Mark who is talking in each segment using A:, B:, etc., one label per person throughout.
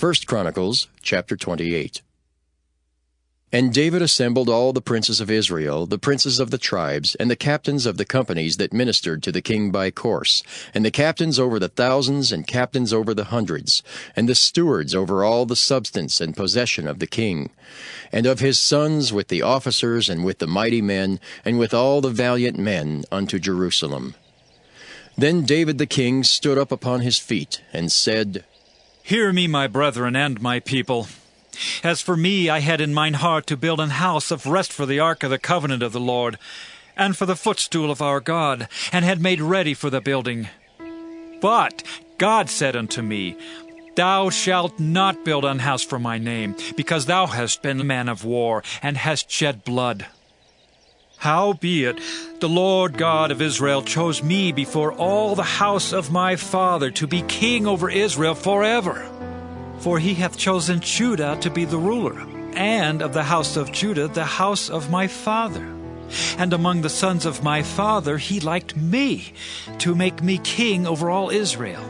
A: Chronicles, chapter 28. And David assembled all the princes of Israel, the princes of the tribes, and the captains of the companies that ministered to the king by course, and the captains over the thousands, and captains over the hundreds, and the stewards over all the substance and possession of the king, and of his sons with the officers, and with the mighty men, and with all the valiant men unto Jerusalem. Then David the king stood up upon his feet, and said,
B: Hear me, my brethren and my people. As for me, I had in mine heart to build an house of rest for the ark of the covenant of the Lord, and for the footstool of our God, and had made ready for the building. But God said unto me, Thou shalt not build an house for my name, because thou hast been a man of war, and hast shed blood. Howbeit, the Lord God of Israel chose me before all the house of my father to be king over Israel forever. For he hath chosen Judah to be the ruler, and of the house of Judah the house of my father. And among the sons of my father he liked me, to make me king over all Israel.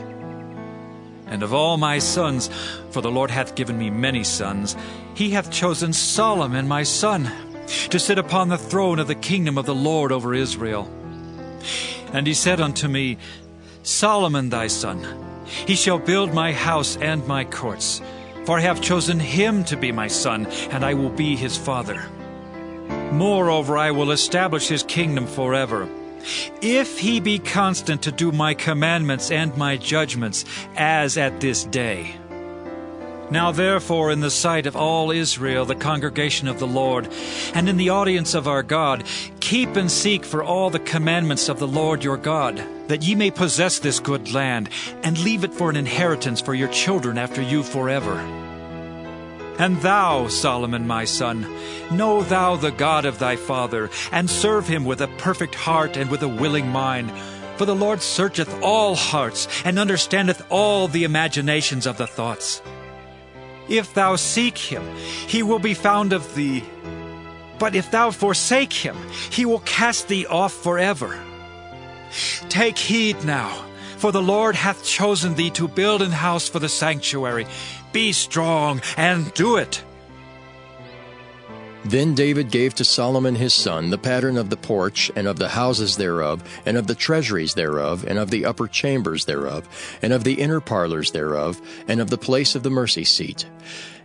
B: And of all my sons, for the Lord hath given me many sons, he hath chosen Solomon my son, to sit upon the throne of the kingdom of the Lord over Israel. And he said unto me, Solomon thy son, he shall build my house and my courts, for I have chosen him to be my son, and I will be his father. Moreover, I will establish his kingdom forever, if he be constant to do my commandments and my judgments, as at this day. Now therefore, in the sight of all Israel, the congregation of the Lord, and in the audience of our God, keep and seek for all the commandments of the Lord your God, that ye may possess this good land, and leave it for an inheritance for your children after you forever. And thou, Solomon my son, know thou the God of thy father, and serve him with a perfect heart and with a willing mind. For the Lord searcheth all hearts, and understandeth all the imaginations of the thoughts. If thou seek him, he will be found of thee. But if thou forsake him, he will cast thee off forever. Take heed now, for the Lord hath chosen thee to build an house for the sanctuary. Be strong and do it.
A: Then David gave to Solomon his son the pattern of the porch, and of the houses thereof, and of the treasuries thereof, and of the upper chambers thereof, and of the inner parlors thereof, and of the place of the mercy seat,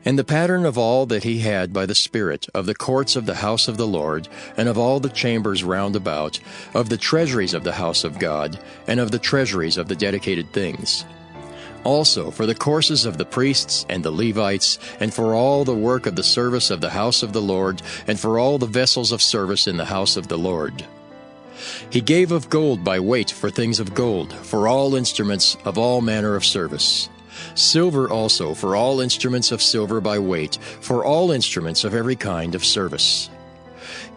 A: and the pattern of all that he had by the Spirit, of the courts of the house of the Lord, and of all the chambers round about, of the treasuries of the house of God, and of the treasuries of the dedicated things. Also for the courses of the priests and the Levites, and for all the work of the service of the house of the Lord, and for all the vessels of service in the house of the Lord. He gave of gold by weight for things of gold, for all instruments of all manner of service. Silver also for all instruments of silver by weight, for all instruments of every kind of service.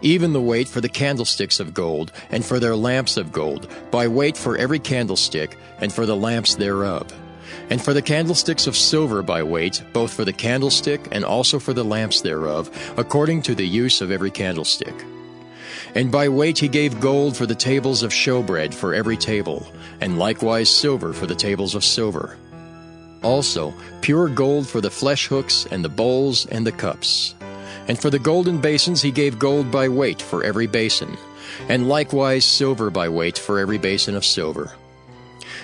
A: Even the weight for the candlesticks of gold, and for their lamps of gold, by weight for every candlestick, and for the lamps thereof. And for the candlesticks of silver by weight, both for the candlestick and also for the lamps thereof, according to the use of every candlestick. And by weight he gave gold for the tables of showbread for every table, and likewise silver for the tables of silver. Also pure gold for the flesh hooks, and the bowls, and the cups. And for the golden basins he gave gold by weight for every basin, and likewise silver by weight for every basin of silver.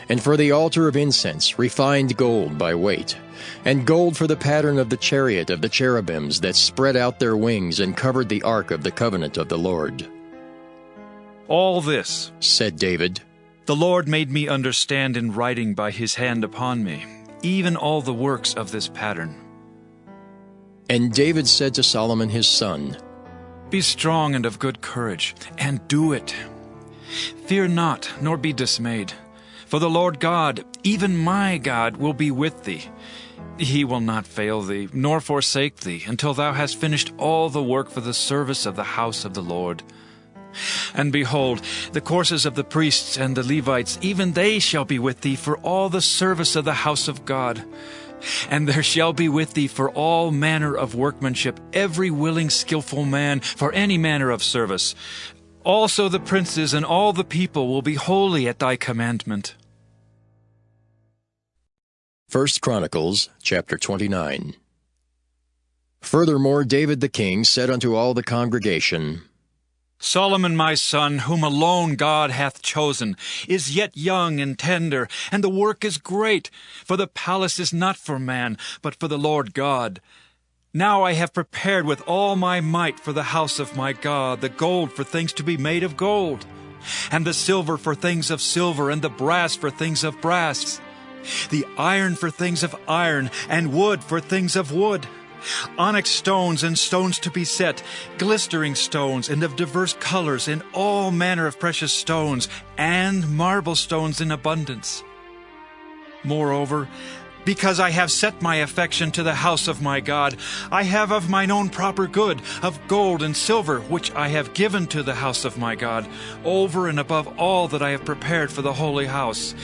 A: And for the altar of incense, refined gold by weight, and gold for the pattern of the chariot of the cherubims that spread out their wings and covered the ark of the covenant of the Lord.
B: All this,
A: said David,
B: the Lord made me understand in writing by his hand upon me, even all the works of this pattern.
A: And David said to Solomon his son,
B: Be strong and of good courage, and do it. Fear not, nor be dismayed. For the Lord God, even my God, will be with thee. He will not fail thee, nor forsake thee, until thou hast finished all the work for the service of the house of the Lord. And behold, the courses of the priests and the Levites, even they shall be with thee for all the service of the house of God. And there shall be with thee for all manner of workmanship, every willing skillful man for any manner of service. Also the princes and all the people will be holy at thy commandment.
A: 1 Chronicles chapter 29. Furthermore, David the king said unto all the congregation,
B: Solomon my son, whom alone God hath chosen, is yet young and tender, and the work is great, for the palace is not for man, but for the Lord God. Now I have prepared with all my might for the house of my God the gold for things to be made of gold, and the silver for things of silver, and the brass for things of brass, the iron for things of iron, and wood for things of wood, onyx stones and stones to be set, glistering stones and of diverse colors, and all manner of precious stones, and marble stones in abundance. Moreover, because I have set my affection to the house of my God, I have of mine own proper good, of gold and silver, which I have given to the house of my God, over and above all that I have prepared for the holy house.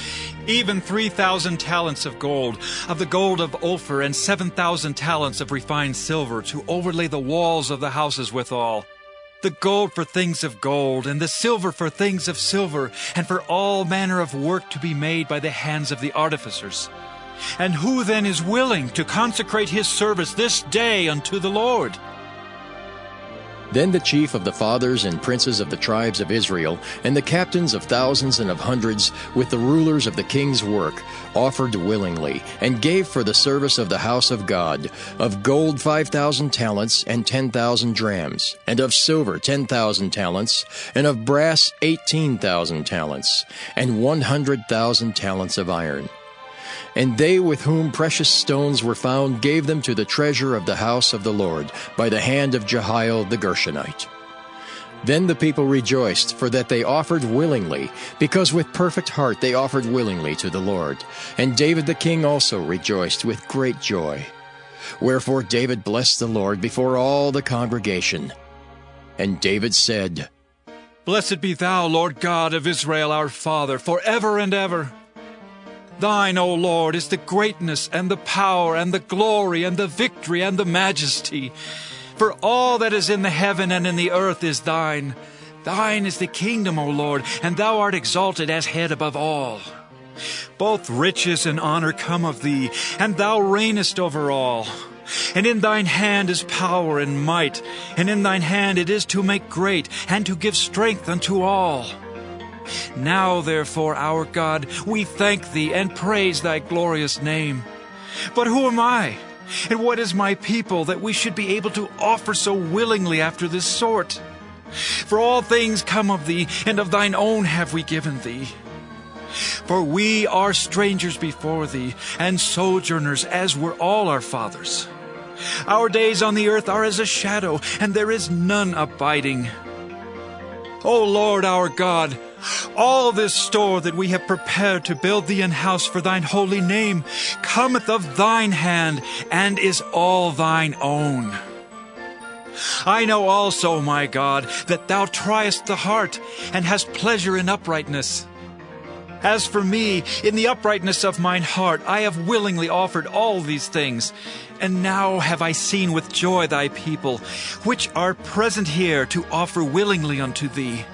B: Even 3,000 talents of gold, of the gold of Ophir, and 7,000 talents of refined silver, to overlay the walls of the houses withal. The gold for things of gold, and the silver for things of silver, and for all manner of work to be made by the hands of the artificers. And who then is willing to consecrate his service this day unto the Lord?
A: Then the chief of the fathers and princes of the tribes of Israel, and the captains of thousands and of hundreds, with the rulers of the king's work, offered willingly, and gave for the service of the house of God, of gold 5,000 talents, and 10,000 drams, and of silver 10,000 talents, and of brass 18,000 talents, and 100,000 talents of iron. And they with whom precious stones were found gave them to the treasure of the house of the Lord, by the hand of Jehiel the Gershonite. Then the people rejoiced, for that they offered willingly, because with perfect heart they offered willingly to the Lord. And David the king also rejoiced with great joy. Wherefore David blessed the Lord before all the congregation. And David said,
B: Blessed be thou, Lord God of Israel our Father, forever and ever. Thine, O Lord, is the greatness, and the power, and the glory, and the victory, and the majesty. For all that is in the heaven and in the earth is thine. Thine is the kingdom, O Lord, and thou art exalted as head above all. Both riches and honor come of thee, and thou reignest over all. And in thine hand is power and might, and in thine hand it is to make great, and to give strength unto all. Now, therefore, our God, we thank thee and praise thy glorious name. But who am I, and what is my people, that we should be able to offer so willingly after this sort? For all things come of thee, and of thine own have we given thee. For we are strangers before thee, and sojourners, as were all our fathers. Our days on the earth are as a shadow, and there is none abiding. O Lord our God, all this store that we have prepared to build thee an house for thine holy name cometh of thine hand, and is all thine own. I know also, my God, that thou triest the heart, and hast pleasure in uprightness. As for me, in the uprightness of mine heart I have willingly offered all these things. And now have I seen with joy thy people, which are present here to offer willingly unto thee.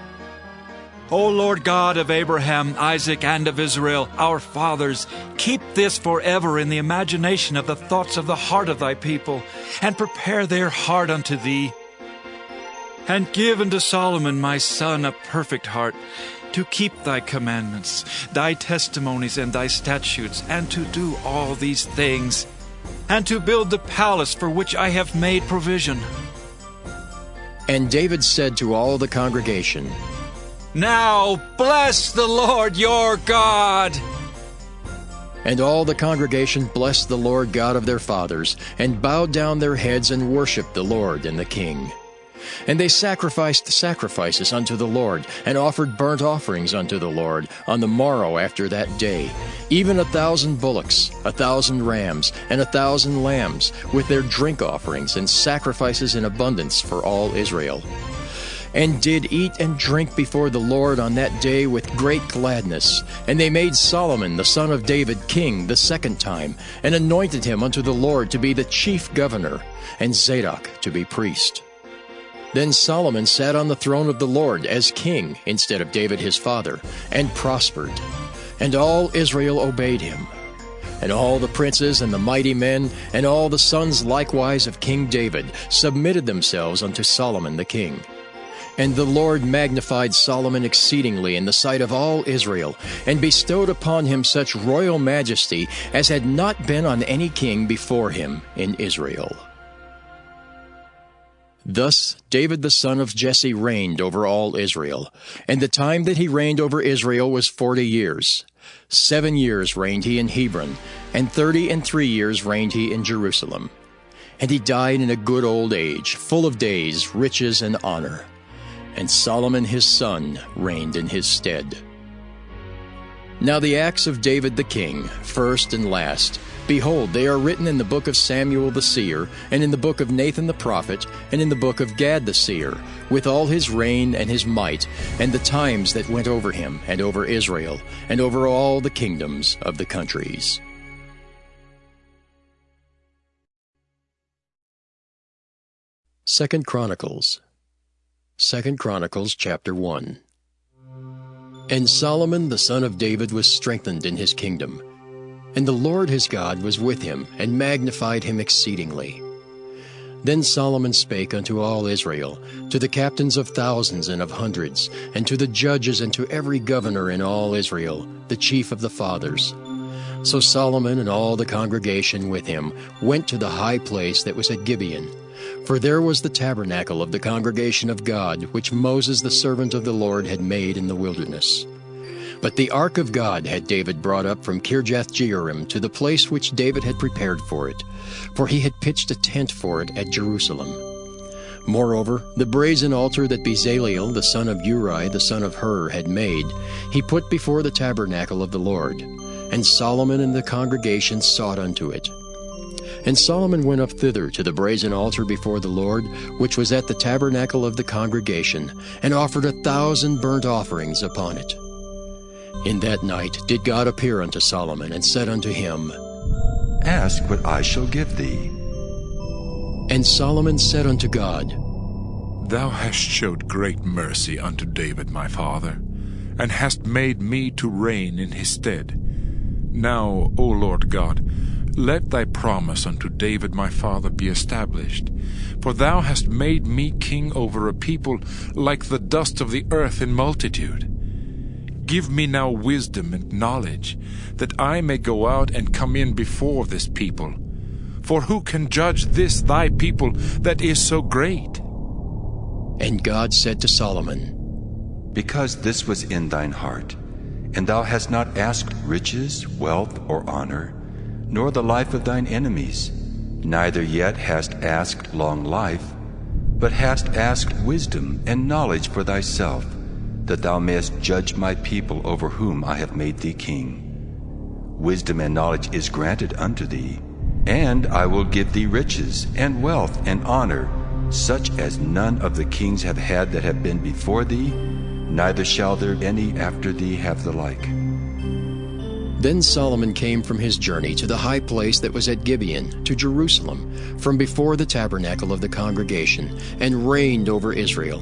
B: O Lord God of Abraham, Isaac, and of Israel, our fathers, keep this forever in the imagination of the thoughts of the heart of thy people, and prepare their heart unto thee. And give unto Solomon my son a perfect heart, to keep thy commandments, thy testimonies, and thy statutes, and to do all these things, and to build the palace for which I have made provision.
A: And David said to all the congregation,
B: Now bless the Lord your God.
A: And all the congregation blessed the Lord God of their fathers, and bowed down their heads and worshipped the Lord and the king. And they sacrificed sacrifices unto the Lord, and offered burnt offerings unto the Lord on the morrow after that day, even 1,000 bullocks, 1,000 rams, and 1,000 lambs, with their drink offerings and sacrifices in abundance for all Israel. And did eat and drink before the Lord on that day with great gladness. And they made Solomon the son of David king the second time, and anointed him unto the Lord to be the chief governor, and Zadok to be priest. Then Solomon sat on the throne of the Lord as king instead of David his father, and prospered. And all Israel obeyed him. And all the princes and the mighty men, and all the sons likewise of King David, submitted themselves unto Solomon the king. And the Lord magnified Solomon exceedingly in the sight of all Israel, and bestowed upon him such royal majesty as had not been on any king before him in Israel. Thus David the son of Jesse reigned over all Israel, and the time that he reigned over Israel was 40 years. 7 years reigned he in Hebron, and 33 years reigned he in Jerusalem. And he died in a good old age, full of days, riches, and honor. And Solomon his son reigned in his stead. Now the acts of David the king, first and last, behold, they are written in the book of Samuel the seer, and in the book of Nathan the prophet, and in the book of Gad the seer, with all his reign and his might, and the times that went over him, and over Israel, and over all the kingdoms of the countries. Second Chronicles chapter 1. And Solomon the son of David was strengthened in his kingdom, and the Lord his God was with him, and magnified him exceedingly. Then Solomon spake unto all Israel, to the captains of thousands and of hundreds, and to the judges and to every governor in all Israel, the chief of the fathers. So Solomon and all the congregation with him went to the high place that was at Gibeon, for there was the tabernacle of the congregation of God, which Moses the servant of the Lord had made in the wilderness. But the ark of God had David brought up from Kirjath-jearim to the place which David had prepared for it, for he had pitched a tent for it at Jerusalem. Moreover, the brazen altar that Bezaleel the son of Uri the son of Hur had made, he put before the tabernacle of the Lord, and Solomon and the congregation sought unto it. And Solomon went up thither to the brazen altar before the Lord, which was at the tabernacle of the congregation, and offered 1,000 burnt offerings upon it. In that night did God appear unto Solomon, and said unto him,
C: Ask what I shall give thee.
A: And Solomon said unto God,
D: Thou hast showed great mercy unto David my father, and hast made me to reign in his stead. Now, O Lord God, let thy promise unto David my father be established. For thou hast made me king over a people like the dust of the earth in multitude. Give me now wisdom and knowledge, that I may go out and come in before this people. For who can judge this thy people that is so great?
A: And God said to Solomon,
C: Because this was in thine heart, and thou hast not asked riches, wealth, or honor, nor the life of thine enemies, neither yet hast asked long life, but hast asked wisdom and knowledge for thyself, that thou mayest judge my people over whom I have made thee king. Wisdom and knowledge is granted unto thee, and I will give thee riches and wealth and honor, such as none of the kings have had that have been before thee, neither shall there any after thee have the like.
A: Then Solomon came from his journey to the high place that was at Gibeon, to Jerusalem, from before the tabernacle of the congregation, and reigned over Israel.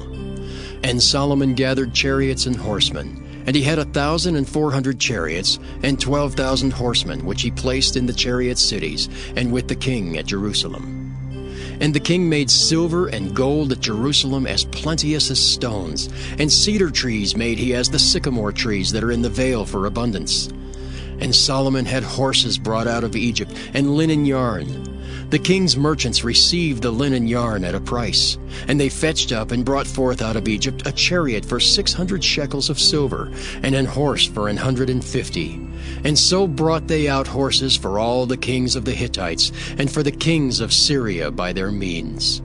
A: And Solomon gathered chariots and horsemen, and he had 1,400 chariots, and 12,000 horsemen, which he placed in the chariot cities, and with the king at Jerusalem. And the king made silver and gold at Jerusalem as plenteous as stones, and cedar trees made he as the sycamore trees that are in the vale for abundance. And Solomon had horses brought out of Egypt, and linen yarn. The king's merchants received the linen yarn at a price, and they fetched up and brought forth out of Egypt a chariot for 600 shekels of silver, and an horse for 150. And so brought they out horses for all the kings of the Hittites, and for the kings of Syria by their means.